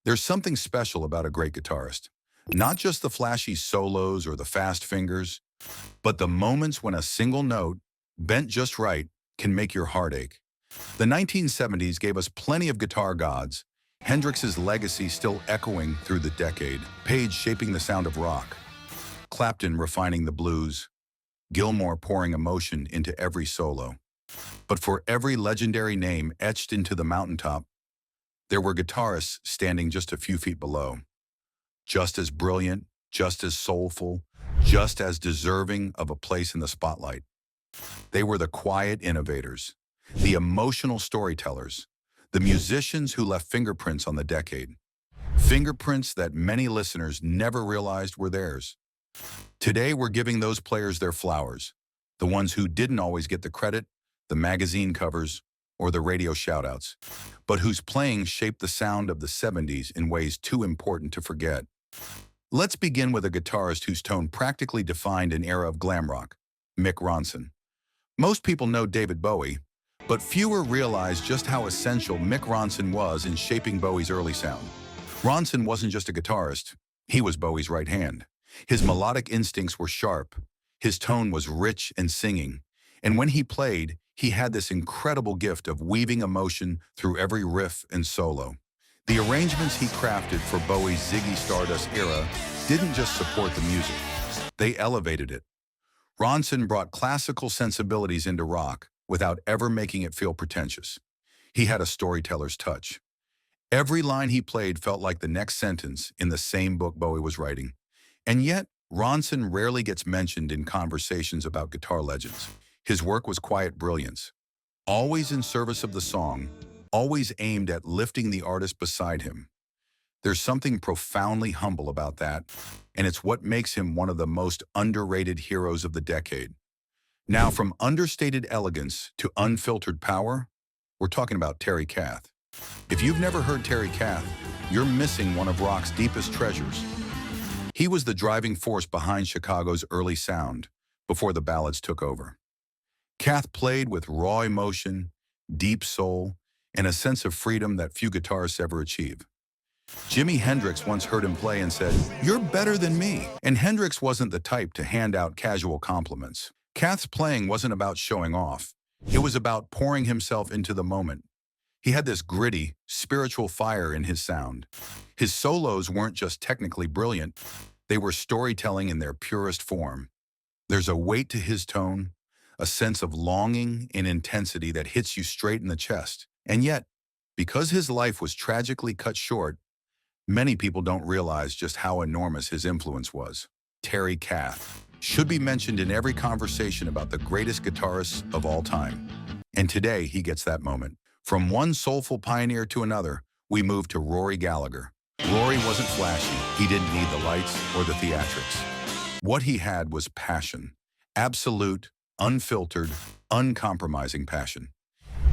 There's something special about a great guitarist. Not just the flashy solos or the fast fingers, but the moments when a single note, bent just right, can make your heart ache. The 1970s gave us plenty of guitar gods, Hendrix's legacy still echoing through the decade, Page shaping the sound of rock, Clapton refining the blues, Gilmour pouring emotion into every solo. But for every legendary name etched into the mountaintop, there were guitarists standing just a few feet below, just as brilliant, just as soulful, just as deserving of a place in the spotlight. They were the quiet innovators, the emotional storytellers, the musicians who left fingerprints on the decade, fingerprints that many listeners never realized were theirs. Today, we're giving those players their flowers, the ones who didn't always get the credit, the magazine covers, or the radio shoutouts, but whose playing shaped the sound of the 70s in ways too important to forget. Let's begin with a guitarist whose tone practically defined an era of glam rock, Mick Ronson. Most people know David Bowie, but fewer realize just how essential Mick Ronson was in shaping Bowie's early sound. Ronson wasn't just a guitarist, he was Bowie's right hand. His melodic instincts were sharp, his tone was rich and singing, and when he played, he had this incredible gift of weaving emotion through every riff and solo. The arrangements he crafted for Bowie's Ziggy Stardust era didn't just support the music, they elevated it. Ronson brought classical sensibilities into rock without ever making it feel pretentious. He had a storyteller's touch. Every line he played felt like the next sentence in the same book Bowie was writing. And yet, Ronson rarely gets mentioned in conversations about guitar legends. His work was quiet brilliance, always in service of the song, always aimed at lifting the artist beside him. There's something profoundly humble about that, and it's what makes him one of the most underrated heroes of the decade. Now, from understated elegance to unfiltered power, we're talking about Terry Kath. If you've never heard Terry Kath, you're missing one of rock's deepest treasures. He was the driving force behind Chicago's early sound, before the ballads took over. Kath played with raw emotion, deep soul, and a sense of freedom that few guitarists ever achieve. Jimi Hendrix once heard him play and said, "You're better than me." And Hendrix wasn't the type to hand out casual compliments. Kath's playing wasn't about showing off. It was about pouring himself into the moment. He had this gritty, spiritual fire in his sound. His solos weren't just technically brilliant, they were storytelling in their purest form. There's a weight to his tone, a sense of longing and intensity that hits you straight in the chest. And yet, because his life was tragically cut short, many people don't realize just how enormous his influence was. Terry Kath should be mentioned in every conversation about the greatest guitarists of all time. And today, he gets that moment. From one soulful pioneer to another, we move to Rory Gallagher. Rory wasn't flashy. He didn't need the lights or the theatrics. What he had was passion. Absolute, unfiltered, uncompromising passion.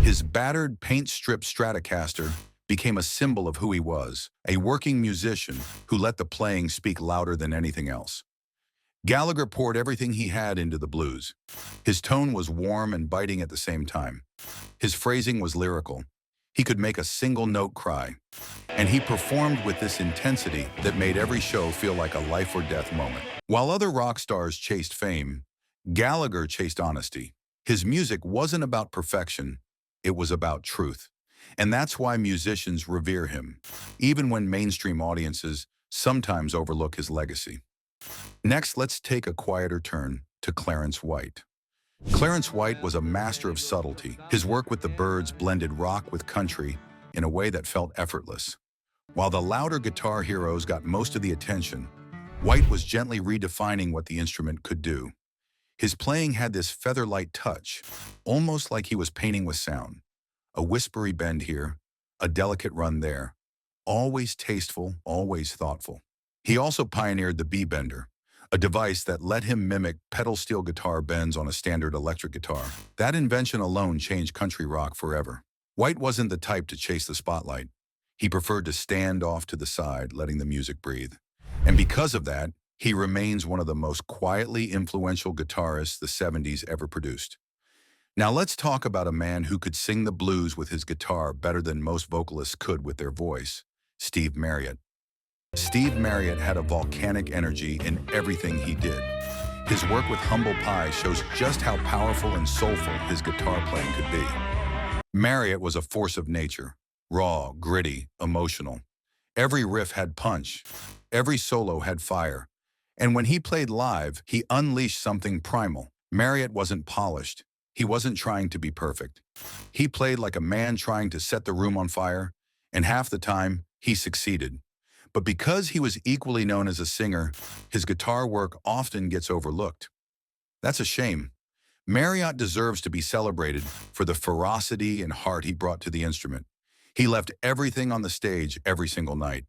His battered, paint-stripped Stratocaster became a symbol of who he was, a working musician who let the playing speak louder than anything else. Gallagher poured everything he had into the blues. His tone was warm and biting at the same time. His phrasing was lyrical. He could make a single note cry. And he performed with this intensity that made every show feel like a life or death moment. While other rock stars chased fame, Gallagher chased honesty. His music wasn't about perfection, it was about truth. And that's why musicians revere him, even when mainstream audiences sometimes overlook his legacy. Next, let's take a quieter turn to Clarence White. Clarence White was a master of subtlety. His work with the Byrds blended rock with country in a way that felt effortless. While the louder guitar heroes got most of the attention, White was gently redefining what the instrument could do. His playing had this feather-light touch, almost like he was painting with sound. A whispery bend here, a delicate run there. Always tasteful, always thoughtful. He also pioneered the B-bender, a device that let him mimic pedal steel guitar bends on a standard electric guitar. That invention alone changed country rock forever. White wasn't the type to chase the spotlight. He preferred to stand off to the side, letting the music breathe. And because of that, he remains one of the most quietly influential guitarists the 70s ever produced. Now let's talk about a man who could sing the blues with his guitar better than most vocalists could with their voice, Steve Marriott. Steve Marriott had a volcanic energy in everything he did. His work with Humble Pie shows just how powerful and soulful his guitar playing could be. Marriott was a force of nature, raw, gritty, emotional. Every riff had punch, every solo had fire, and when he played live, he unleashed something primal. Marriott wasn't polished. He wasn't trying to be perfect. He played like a man trying to set the room on fire, and half the time, he succeeded. But because he was equally known as a singer, his guitar work often gets overlooked. That's a shame. Marriott deserves to be celebrated for the ferocity and heart he brought to the instrument. He left everything on the stage every single night.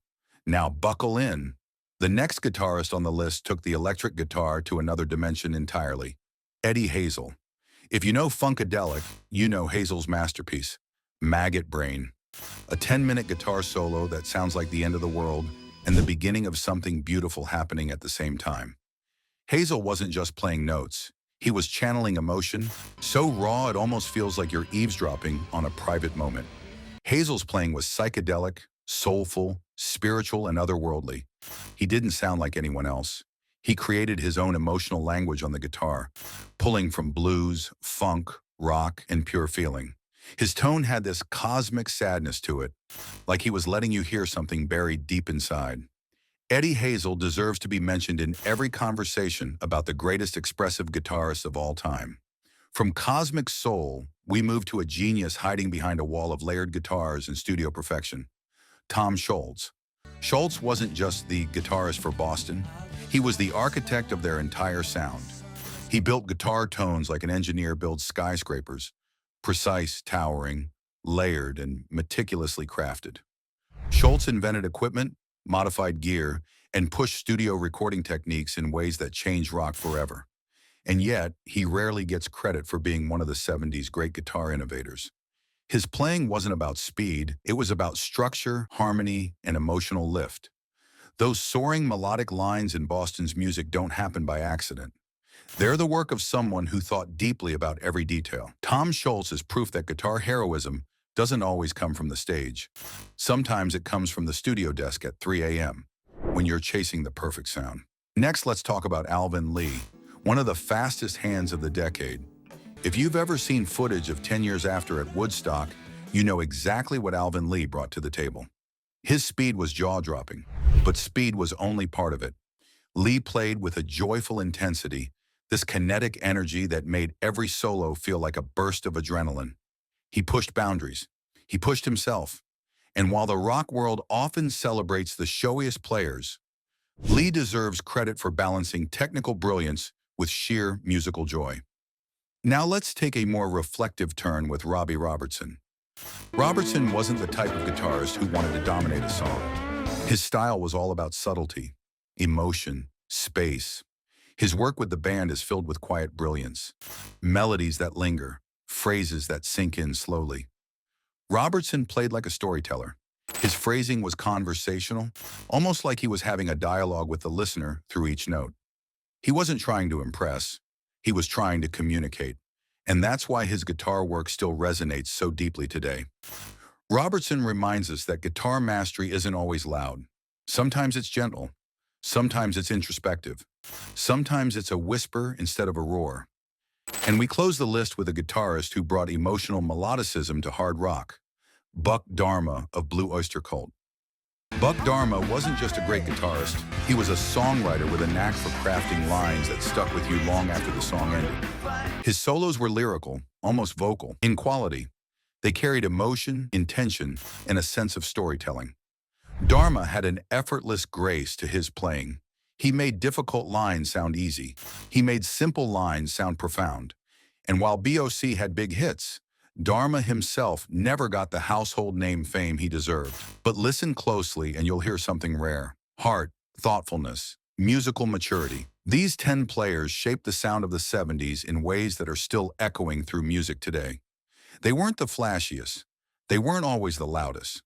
Now buckle in. The next guitarist on the list took the electric guitar to another dimension entirely. Eddie Hazel. If you know Funkadelic, you know Hazel's masterpiece, Maggot Brain. A 10-minute guitar solo that sounds like the end of the world and the beginning of something beautiful happening at the same time. Hazel wasn't just playing notes. He was channeling emotion, so raw it almost feels like you're eavesdropping on a private moment. Hazel's playing was psychedelic, soulful, spiritual, and otherworldly. He didn't sound like anyone else. He created his own emotional language on the guitar, pulling from blues, funk, rock, and pure feeling. His tone had this cosmic sadness to it, like he was letting you hear something buried deep inside. Eddie Hazel deserves to be mentioned in every conversation about the greatest expressive guitarists of all time. From cosmic soul, we move to a genius hiding behind a wall of layered guitars and studio perfection. Tom Scholz. Scholz wasn't just the guitarist for Boston. He was the architect of their entire sound. He built guitar tones like an engineer builds skyscrapers, precise, towering, layered, and meticulously crafted. Scholz invented equipment, modified gear, and pushed studio recording techniques in ways that changed rock forever. And yet, he rarely gets credit for being one of the 70s great guitar innovators. His playing wasn't about speed, it was about structure, harmony, and emotional lift. Those soaring melodic lines in Boston's music don't happen by accident. They're the work of someone who thought deeply about every detail. Tom Scholz is proof that guitar heroism doesn't always come from the stage. Sometimes it comes from the studio desk at 3 a.m. when you're chasing the perfect sound. Next, let's talk about Alvin Lee, one of the fastest hands of the decade. If you've ever seen footage of 10 years after at Woodstock, you know exactly what Alvin Lee brought to the table. His speed was jaw-dropping, but speed was only part of it. Lee played with a joyful intensity, this kinetic energy that made every solo feel like a burst of adrenaline. He pushed boundaries. He pushed himself. And while the rock world often celebrates the showiest players, Lee deserves credit for balancing technical brilliance with sheer musical joy. Now let's take a more reflective turn with Robbie Robertson. Robertson wasn't the type of guitarist who wanted to dominate a song. His style was all about subtlety, emotion, space. His work with the band is filled with quiet brilliance, melodies that linger, phrases that sink in slowly. Robertson played like a storyteller. His phrasing was conversational, almost like he was having a dialogue with the listener through each note. He wasn't trying to impress, he was trying to communicate. And that's why his guitar work still resonates so deeply today. Robertson reminds us that guitar mastery isn't always loud. Sometimes it's gentle. Sometimes it's introspective. Sometimes it's a whisper instead of a roar. And we close the list with a guitarist who brought emotional melodicism to hard rock, Buck Dharma of Blue Oyster Cult. Buck Dharma wasn't just a great guitarist, he was a songwriter with a knack for crafting lines that stuck with you long after the song ended. His solos were lyrical, almost vocal, in quality. They carried emotion, intention, and a sense of storytelling. Dharma had an effortless grace to his playing. He made difficult lines sound easy. He made simple lines sound profound. And while BOC had big hits, Dharma himself never got the household name fame he deserved. But listen closely and you'll hear something rare. Heart, thoughtfulness, musical maturity. These 10 players shaped the sound of the 70s in ways that are still echoing through music today. They weren't the flashiest. They weren't always the loudest.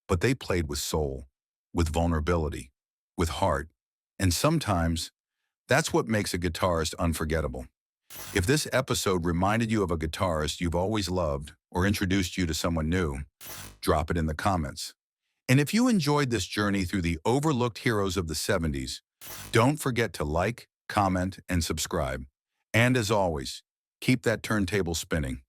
But they played with soul, with vulnerability, with heart. And sometimes, that's what makes a guitarist unforgettable. If this episode reminded you of a guitarist you've always loved or introduced you to someone new, drop it in the comments. And if you enjoyed this journey through the overlooked heroes of the 70s, don't forget to like, comment, and subscribe. And as always, keep that turntable spinning.